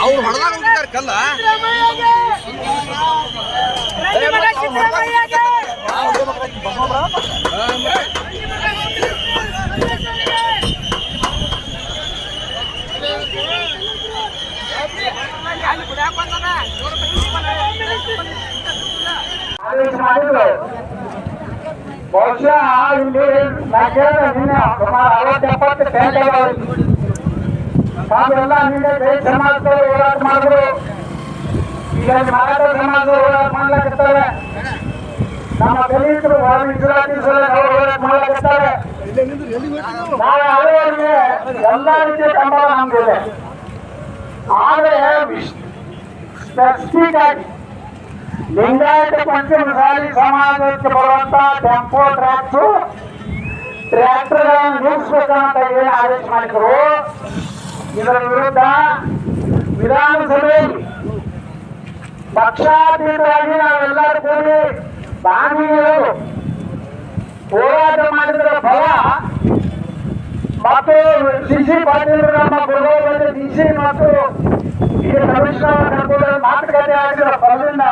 ಅವ್ರು ಹೊಡೆದಾಗ ಹೋಗಿದ್ದಾರೆ ಕಲ್ಲ ಬಹುಶಃ ಇಲ್ಲಿ ಸುಮಾರು 60-70 ಟೆಂಟ್ ತಾವೆಲ್ಲ ನಿನ್ನೆ ಜೈನ ಸಮಾಜದವರು ಹೋರಾಟ ಮಾಡಿದ್ರು. ಈಗ ಮರಾಠ ಸಮಾಜದವರು ಹೋರಾಟ ಮಾಡ್ಲಾಕತ್ತಾರೆ. ನಮ್ಮ ದಲಿತರು ಹೋರಾಟ ಮಾಡ್ಲಾಕತ್ತಾರೆ. ನಾವು ಅವರಿಗೆ ಎಲ್ಲ ರೀತಿಯ ಬೆಂಬಲ ನಮ್ದಿದೆ. ಆದರೆ ಸ್ಪೆಸಿಫಿಕ್ ಆಗಿ ಲಿಂಗಾಯತ ಪಂಚಮಸಾಲಿ ಸಮಾಜಕ್ಕೆ ಬರುವಂತ ಟೆಂಪೋ ಟ್ರ್ಯಾಕ್ಟರ್ಗಳನ್ನು ನಿಲ್ಲಿಸಬೇಕಂತ ಏನು ಆದೇಶ ಮಾಡಿದ್ರು. ಇದರ ವಿರುದ್ಧ ವಿಧಾನಸಭೆಯಲ್ಲಿ ಪಕ್ಷಾತೀತವಾಗಿ ನಾವೆಲ್ಲರೂ ಕೂಡಿ ದಾನಿಗಳು ಹೋರಾಟ ಮಾಡಿದರ ಫಲ ಮತ್ತು ಡಿಸಿ ಪಾಟೀಲ್ ನಮ್ಮ ಗುರುಗಳು ಡಿಸಿ ಮತ್ತು ಈ ಕಮಿಷನರ್ ಮಾತುಕತೆ ಆಗಿರೋ ಫಲದಿಂದ